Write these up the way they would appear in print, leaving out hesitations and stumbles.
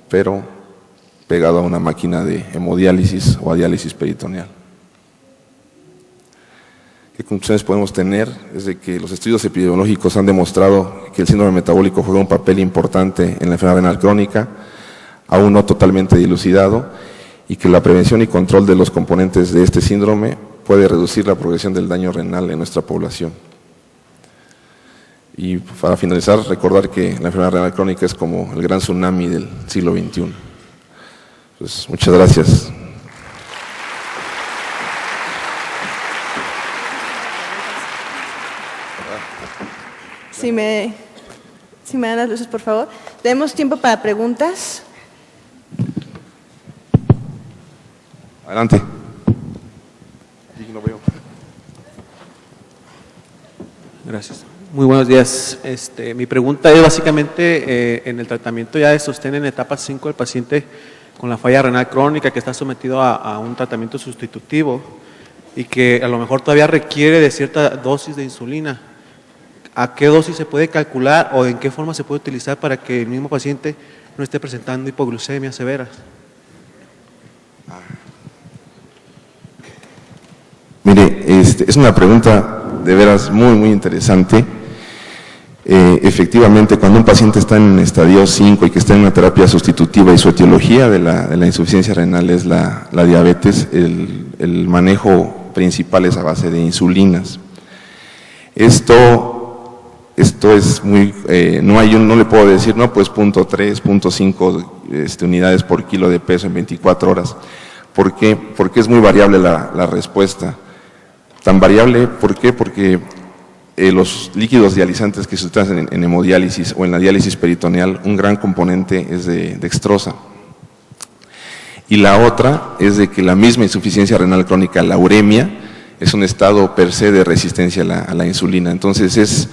pero pegado a una máquina de hemodiálisis o a diálisis peritoneal. ¿Qué conclusiones podemos tener? Es de que los estudios epidemiológicos han demostrado que el síndrome metabólico juega un papel importante en la enfermedad renal crónica, aún no totalmente dilucidado, y que la prevención y control de los componentes de este síndrome puede reducir la progresión del daño renal en nuestra población. Y para finalizar, recordar que la enfermedad renal crónica es como el gran tsunami del siglo XXI. Pues, muchas gracias. Si me dan las luces, por favor. Tenemos tiempo para preguntas. Adelante. Gracias. Muy buenos días. Mi pregunta es básicamente en el tratamiento ya de sostén en etapa 5 del paciente con la falla renal crónica que está sometido a un tratamiento sustitutivo y que a lo mejor todavía requiere de cierta dosis de insulina. ¿A qué dosis se puede calcular o en qué forma se puede utilizar para que el mismo paciente no esté presentando hipoglucemias severas? Mire, es una pregunta de veras muy interesante. Efectivamente, cuando un paciente está en estadio 5 y que está en una terapia sustitutiva y su etiología de la insuficiencia renal es la diabetes, el manejo principal es a base de insulinas. Esto es muy, no le puedo decir, no, pues 0.3, 0.5 unidades por kilo de peso en 24 horas. ¿Por qué? Porque es muy variable la respuesta. Tan variable, ¿por qué? Porque los líquidos dializantes que se utilizan en hemodiálisis o en la diálisis peritoneal, un gran componente es de dextrosa. Y la otra es de que la misma insuficiencia renal crónica, la uremia, es un estado per se de resistencia a la insulina. Entonces es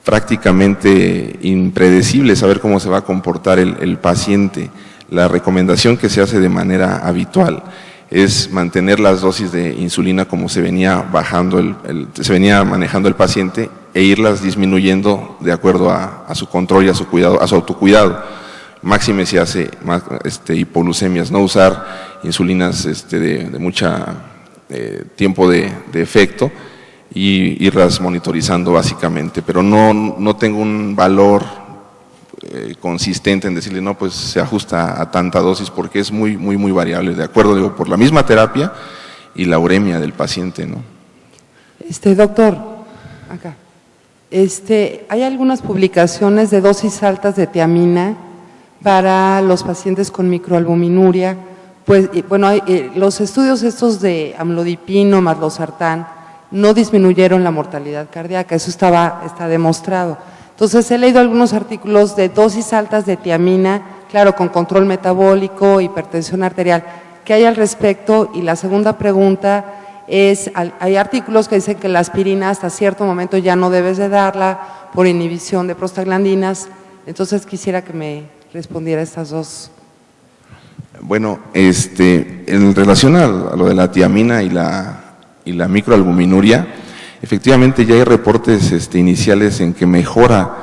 prácticamente impredecible saber cómo se va a comportar el paciente. La recomendación que se hace de manera habitual es mantener las dosis de insulina como se venía se venía manejando el paciente e irlas disminuyendo de acuerdo a su control y a su cuidado, a su autocuidado. Máxime si hace hipoglucemias, no usar insulinas de mucha tiempo de efecto y irlas monitorizando básicamente, pero no tengo un valor consistente en decirle, no, pues se ajusta a tanta dosis porque es muy variable, de acuerdo, por la misma terapia y la uremia del paciente, ¿no? Doctor, acá. Hay algunas publicaciones de dosis altas de tiamina para los pacientes con microalbuminuria. Pues, bueno, los estudios estos de amlodipino más losartán no disminuyeron la mortalidad cardíaca, eso está demostrado. Entonces, he leído algunos artículos de dosis altas de tiamina, claro, con control metabólico, hipertensión arterial. ¿Qué hay al respecto? Y la segunda pregunta es, hay artículos que dicen que la aspirina hasta cierto momento ya no debes de darla por inhibición de prostaglandinas. Entonces, quisiera que me respondiera estas dos. Bueno, en relación a lo de la tiamina y la microalbuminuria, efectivamente ya hay reportes iniciales en que mejora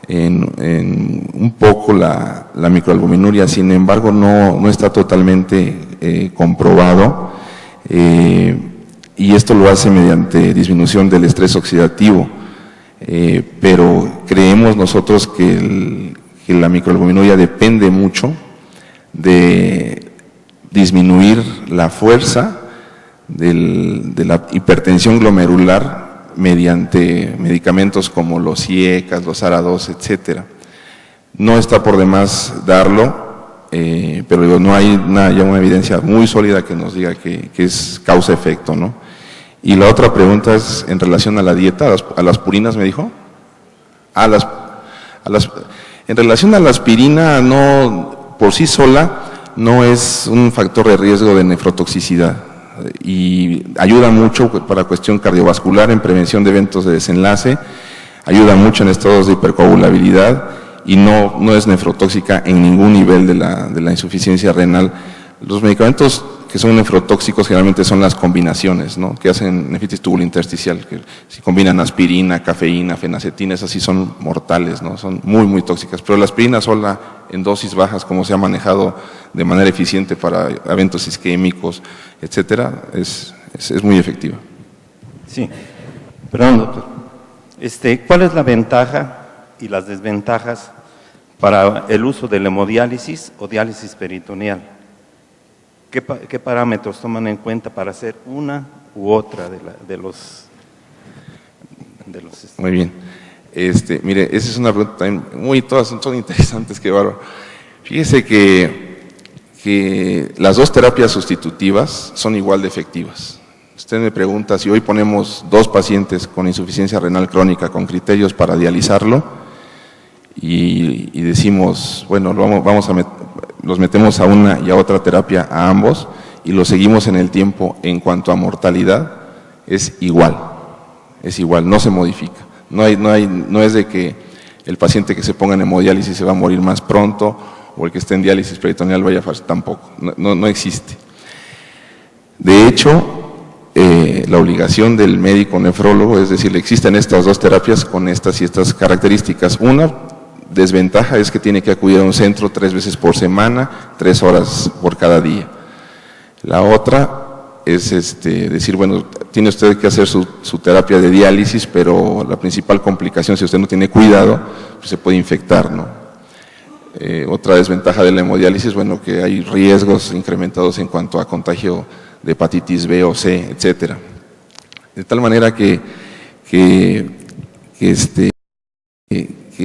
en un poco la microalbuminuria, sin embargo no está totalmente comprobado, y esto lo hace mediante disminución del estrés oxidativo, pero creemos nosotros que la microalbuminuria depende mucho de disminuir la fuerza de la hipertensión glomerular mediante medicamentos como los IECAS, los ARA2, etcétera. No está por demás darlo, pero digo, no hay ya una evidencia muy sólida que nos diga que es causa-efecto, ¿no? Y la otra pregunta es en relación a la dieta, a las purinas, ¿me dijo? En relación a la aspirina, no, por sí sola, no es un factor de riesgo de nefrotoxicidad y ayuda mucho para cuestión cardiovascular en prevención de eventos de desenlace, ayuda mucho en estados de hipercoagulabilidad y no es nefrotóxica en ningún nivel de la insuficiencia renal. Los medicamentos que son nefrotóxicos generalmente son las combinaciones, ¿no? Que hacen nefritis tubulointersticial, que si combinan aspirina, cafeína, fenacetina, esas sí son mortales, ¿no? Son muy, muy tóxicas, pero la aspirina sola en dosis bajas, como se ha manejado de manera eficiente para eventos isquémicos, etcétera, es muy efectiva. Sí, perdón, doctor. ¿Cuál es la ventaja y las desventajas para el uso de la hemodiálisis o diálisis peritoneal? ¿Qué parámetros toman en cuenta para hacer una u otra de los Muy bien. Mire, esa es una pregunta también todas son interesantes, qué bárbaro. Fíjese que las dos terapias sustitutivas son igual de efectivas. Usted me pregunta si hoy ponemos 2 pacientes con insuficiencia renal crónica con criterios para dializarlo y decimos, bueno, los metemos a una y a otra terapia a ambos y los seguimos en el tiempo en cuanto a mortalidad, es igual, no se modifica. No es de que el paciente que se ponga en hemodiálisis se va a morir más pronto o el que esté en diálisis peritoneal vaya a fallecer, tampoco, no existe. De hecho, la obligación del médico nefrólogo es decir, existen estas 2 terapias con estas y estas características. Una desventaja es que tiene que acudir a un centro 3 veces por semana, 3 horas por cada día. La otra es decir, bueno, tiene usted que hacer su terapia de diálisis, pero la principal complicación, si usted no tiene cuidado, pues se puede infectar, ¿no? Otra desventaja de la hemodiálisis, bueno, que hay riesgos incrementados en cuanto a contagio de hepatitis B o C, etcétera. De tal manera que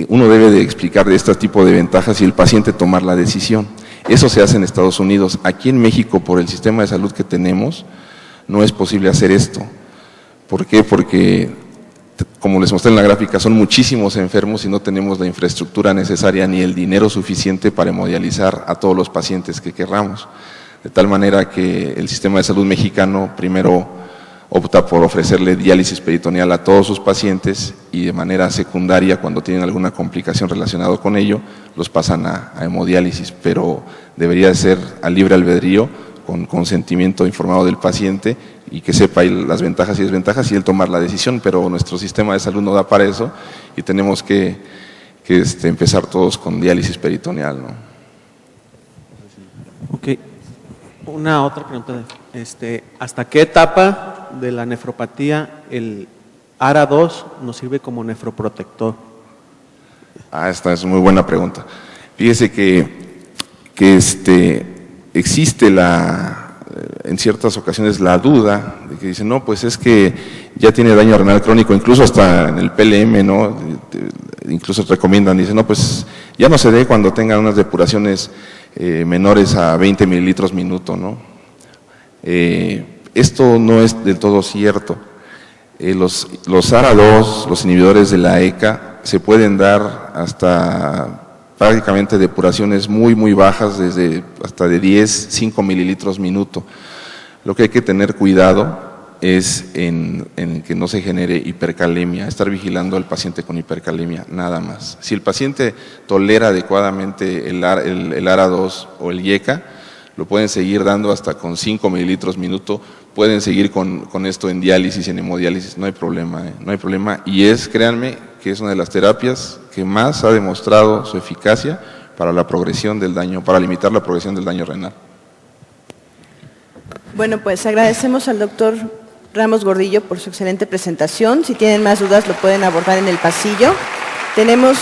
uno debe de explicar de este tipo de ventajas y el paciente tomar la decisión. Eso se hace en Estados Unidos. Aquí en México, por el sistema de salud que tenemos, no es posible hacer esto. ¿Por qué? Porque, como les mostré en la gráfica, son muchísimos enfermos y no tenemos la infraestructura necesaria ni el dinero suficiente para hemodializar a todos los pacientes que querramos. De tal manera que el sistema de salud mexicano primero opta por ofrecerle diálisis peritoneal a todos sus pacientes y de manera secundaria, cuando tienen alguna complicación relacionada con ello, los pasan a hemodiálisis, pero debería ser a libre albedrío, con consentimiento informado del paciente y que sepa las ventajas y desventajas y él tomar la decisión, pero nuestro sistema de salud no da para eso y tenemos que empezar todos con diálisis peritoneal, ¿no? Ok. Una otra pregunta. ¿Hasta qué etapa de la nefropatía el ARA2 nos sirve como nefroprotector? Esta es muy buena pregunta. Fíjese que existe en ciertas ocasiones la duda de que dicen, no, pues es que ya tiene daño renal crónico, incluso hasta en el PLM, ¿no? Incluso recomiendan, dicen, no, pues ya no se dé cuando tengan unas depuraciones menores a 20 mililitros minuto, ¿no? Esto no es del todo cierto. Los ARA2, los inhibidores de la ECA, se pueden dar hasta prácticamente depuraciones muy, muy bajas, hasta de 5 mililitros minuto. Lo que hay que tener cuidado es en que no se genere hipercalemia, estar vigilando al paciente con hipercalemia, nada más. Si el paciente tolera adecuadamente el ARA2 o el IECA, lo pueden seguir dando hasta con 5 mililitros minuto, pueden seguir con esto en diálisis, en hemodiálisis, no hay problema, no hay problema. Y créanme, que es una de las terapias que más ha demostrado su eficacia para la progresión del daño, para limitar la progresión del daño renal. Bueno, pues agradecemos al doctor Ramos Gordillo por su excelente presentación. Si tienen más dudas lo pueden abordar en el pasillo. Tenemos